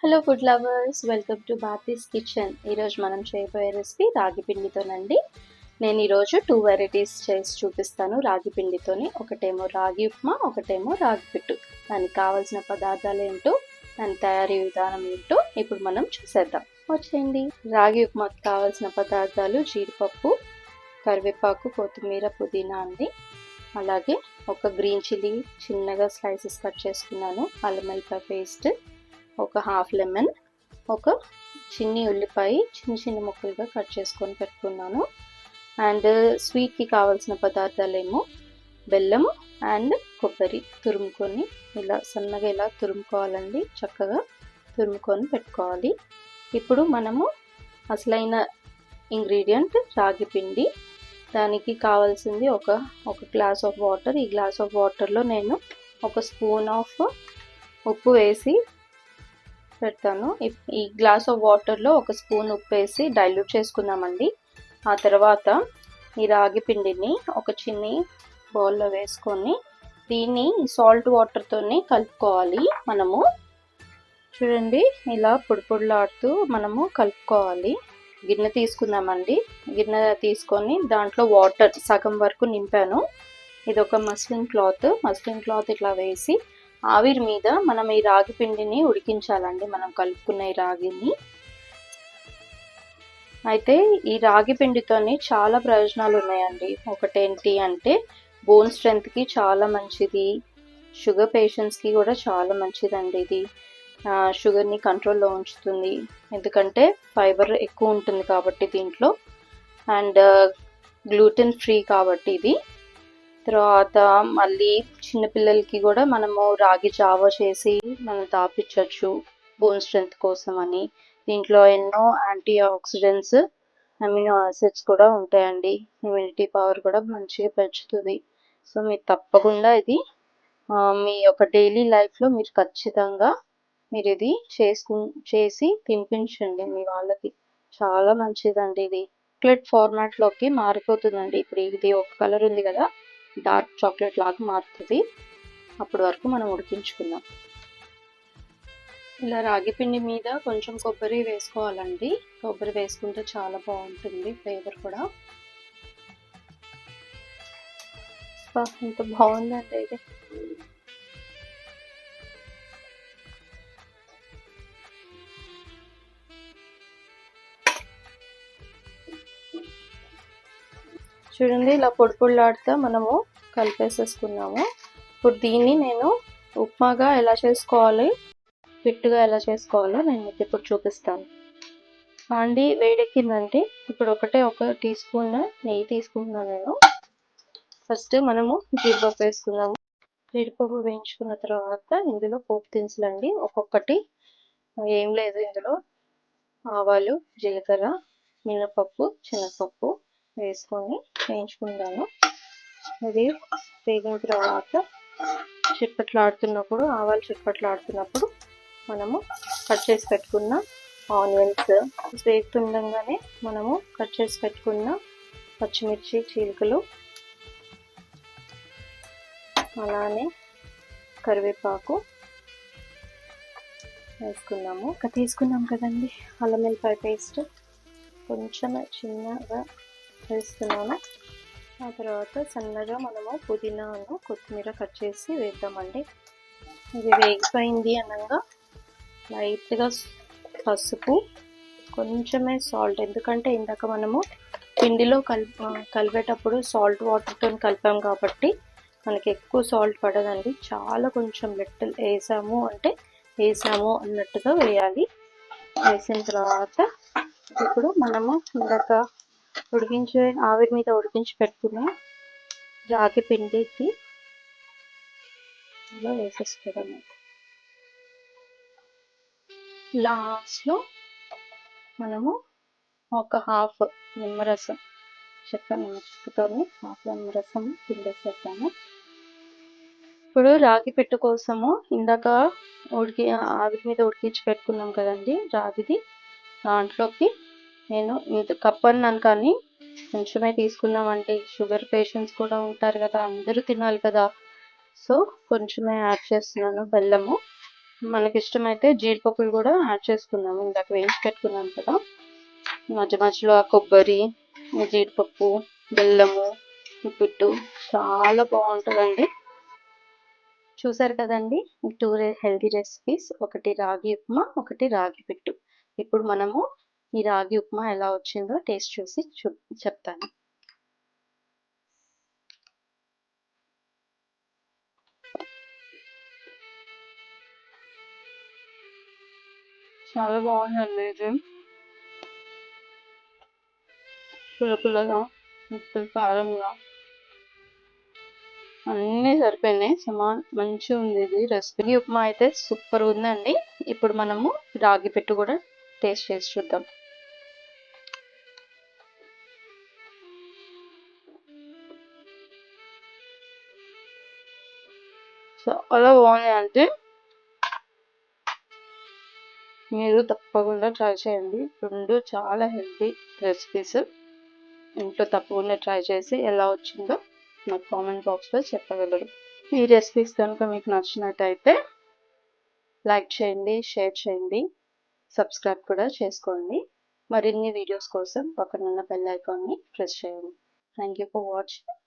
Hello food lovers, welcome to Bharati's kitchen. ఈరోజు మనం చేయబోయే రెసిపీ రాగి పిండితోనండి. నేను ఈరోజు 2 వెరైటీస్ చేసి చూపిస్తాను రాగి పిండితోని. ఒకటేమో రాగి ఉప్మా, ఒకటేమో రాగి పిట్టు. దానికి కావాల్సిన పదార్థాలు ఏంటో, దాని తయారీ విధానం ఏంటో ఇప్పుడు మనం చూసేద్దాం. వచ్చేయండి. రాగి ఉప్మాకి కావాల్సిన పదార్థాలు జీడిపప్పు, కరివేపాకు, కొత్తిమీర, పుదీనా అండి. అలాగే ఒక గ్రీన్ చిల్లీ చిన్నగా స్లైసెస్ కట్ చేసుకున్నాను, అల్లం వెల్లిపాయ పేస్ట్, ఒక హాఫ్ లెమన్, ఒక చిన్ని ఉల్లిపాయ చిన్న చిన్న ముక్కలుగా కట్ చేసుకొని పెట్టుకున్నాను. అండ్ స్వీట్కి కావాల్సిన పదార్థాలేమో బెల్లం అండ్ కొబ్బరి తురుముకొని ఇలా సన్నగా ఇలా తురుముకోవాలండి. చక్కగా తురుముకొని పెట్టుకోవాలి. ఇప్పుడు మనము అసలైన ఇంగ్రీడియంట్ రాగి పిండి. దానికి కావాల్సింది ఒక గ్లాస్ ఆఫ్ వాటర్. ఈ గ్లాస్ ఆఫ్ వాటర్లో నేను ఒక స్పూన్ ఆఫ్ ఉప్పు వేసి పెడతాను. ఈ గ్లాస్ ఆఫ్ వాటర్లో ఒక స్పూన్ ఉప్పు వేసి డైల్యూట్ చేసుకుందామండి. ఆ తర్వాత ఈ రాగి పిండిని ఒక చిన్ని బౌల్లో వేసుకొని దీన్ని సాల్ట్ వాటర్తోనే కలుపుకోవాలి. మనము చూడండి, ఇలా పొడి పొడిలాడుతూ మనము కలుపుకోవాలి. గిన్నె తీసుకుందామండి. గిన్నె తీసుకొని దాంట్లో వాటర్ సగం వరకు నింపాను. ఇది ఒక మస్లిన్ క్లాత్ ఇట్లా వేసి ఆవిరి మీద మనం ఈ రాగి పిండిని ఉడికించాలండి. మనం కలుపుకున్న ఈ రాగిని. అయితే ఈ రాగి పిండితోని చాలా ప్రయోజనాలు ఉన్నాయండి. ఒకటేంటి అంటే బోన్ స్ట్రెంగ్త్కి చాలా మంచిది. షుగర్ పేషెంట్స్కి కూడా చాలా మంచిదండి ఇది. షుగర్ని కంట్రోల్లో ఉంచుతుంది, ఎందుకంటే ఫైబర్ ఎక్కువ ఉంటుంది కాబట్టి దీంట్లో. అండ్ గ్లూటెన్ ఫ్రీ కాబట్టి ఇది. తర్వాత మళ్ళీ చిన్నపిల్లలకి కూడా మనము రాగి జావ చేసి మనం తాపించవచ్చు బోన్ స్ట్రెంగ్త్ కోసం అని. దీంట్లో ఎన్నో యాంటీ ఆక్సిడెంట్స్, అమినో యాసిడ్స్ కూడా ఉంటాయండి. ఇమ్యూనిటీ పవర్ కూడా మంచిగా పెంచుతుంది. సో మీరు తప్పకుండా ఇది మీ యొక్క డైలీ లైఫ్లో మీరు ఖచ్చితంగా మీరు ఇది చేసి తినిపించండి మీ వాళ్ళకి. చాలా మంచిదండి ఇది. చాక్లెట్ ఫార్మాట్లోకి మారిపోతుందండి. ఇప్పుడు ఇది ఒక కలర్ ఉంది కదా, డార్క్ చాక్లెట్ లాగా మారుతుంది. అప్పటి వరకు మనం ఉడికించుకుందాం. ఇలా రాగి పిండి మీద కొంచెం కొబ్బరి వేసుకోవాలండి. కొబ్బరి వేసుకుంటే చాలా బాగుంటుంది, ఫ్లేవర్ కూడా. ఎంత బాగుందండి ఇది. చూడండి, ఇలా పొడి పొడిలాడుతా మనము కలిపేసేసుకున్నాము. ఇప్పుడు దీన్ని నేను ఉప్మాగా ఎలా చేసుకోవాలి, పిట్టుగా ఎలా చేసుకోవాలో నేను మీకు ఇప్పుడు చూపిస్తాను. బాండి వేడెక్కిందంటే ఇప్పుడు ఒక టీ స్పూన్ నెయ్యి తీసుకుంటున్నాను నేను. ఫస్ట్ మనము జీడిపప్పు వేసుకుందాము. జీడిపప్పు వేయించుకున్న తర్వాత ఇందులో పోపు దినుసులండి ఒక్కొక్కటి. ఏం లేదు, ఇందులో ఆవాలు, జీలకర్ర, మినపప్పు, శనగపప్పు వేసుకొని వేయించుకుంటాను. ఇది వేగిన తర్వాత ఆవాలు చిట్పట్లాడుతున్నప్పుడు మనము కట్ చేసి పెట్టుకున్న ఆనియన్స్ వేగుతుండగానే మనము కట్ చేసి పెట్టుకున్న పచ్చిమిర్చి చీలికలు, అలానే కరివేపాకు వేసుకున్నాము. తీసుకున్నాం కదండి అల్లం వెల్లిపాయ పేస్ట్ కొంచెం చిన్నగా వేస్తున్నాను. ఆ తర్వాత సన్నగా మనము పుదీనాను, కొత్తిమీర కట్ చేసి వేద్దామండి. ఇది వేగిపోయింది అనగా లైట్గా పసుపు, కొంచెమే సాల్ట్, ఎందుకంటే ఇందాక మనము పిండిలో కలిపేటప్పుడు సాల్ట్ వాటర్తో కలిపాం కాబట్టి మనకి ఎక్కువ సాల్ట్ పడదండి. చాలా కొంచెం లిటిల్ వేసాము అన్నట్టుగా వేయాలి. వేసిన తర్వాత ఇప్పుడు మనము ఇందాక ఆవిరి మీద ఉడికించి పెట్టుకున్న రాగి పిండికి ఇలా వేసేసుకోవడం. లాస్ట్లో మనము ఒక హాఫ్ నిమ్మరసం, చెక్కతోని హాఫ్ నిమ్మరసం పిండేసేద్దాము. ఇప్పుడు రాగి పెట్టు కోసము ఇందాక ఆవిరి మీద ఉడికించి పెట్టుకున్నాం కదండి రాగిది. దాంట్లోకి నేను ఇంత కప్ అన్నాను కానీ కొంచెమే తీసుకున్నామంటే షుగర్ పేషెంట్స్ కూడా ఉంటారు కదా, అందరూ తినాలి కదా. సో కొంచెమే యాడ్ చేస్తున్నాను బెల్లము. మనకి ఇష్టమైతే జీడిపప్పులు కూడా యాడ్ చేసుకుందాము. ఇందాక వేయించి పెట్టుకున్నాం కదా, మధ్య మధ్యలో ఆ కొబ్బరి, జీడిపప్పు, బెల్లము, పిట్టు చాలా బాగుంటుందండి. చూసారు కదండి, 2 హెల్తీ రెసిపీస్, ఒకటి రాగి ఉప్మా, ఒకటి రాగి పిట్టు. ఇప్పుడు మనము ఈ రాగి ఉప్మా ఎలా వచ్చిందో టేస్ట్ చూసి చెప్తాను. చాలా బాగుందండి ఇది. పుల్లగా, ఉప్పు కారంగా అన్నీ సరిపోయినాయి. మంచిగా ఉంది ఇది రెసిపీ. ఈ ఉప్మా అయితే సూపర్ ఉందండి. ఇప్పుడు మనము రాగి పిట్టు కూడా టేస్ట్ చేసి చూద్దాం. చాలా బాగున్నాయి అంటే మీరు తప్పకుండా ట్రై చేయండి. రెండు చాలా హెల్తీ రెసిపీస్. ఇంట్లో తప్పకుండా ట్రై చేసి ఎలా వచ్చిందో నాకు కామెంట్ బాక్స్లో చెప్పగలరు. ఈ రెసిపీస్ కనుక మీకు నచ్చినట్టయితే లైక్ చేయండి, షేర్ చేయండి, సబ్స్క్రైబ్ కూడా చేసుకోండి. మరిన్ని వీడియోస్ కోసం పక్కనున్న బెల్ ఐకాన్ని ప్రెస్ చేయండి. Thank you for watching.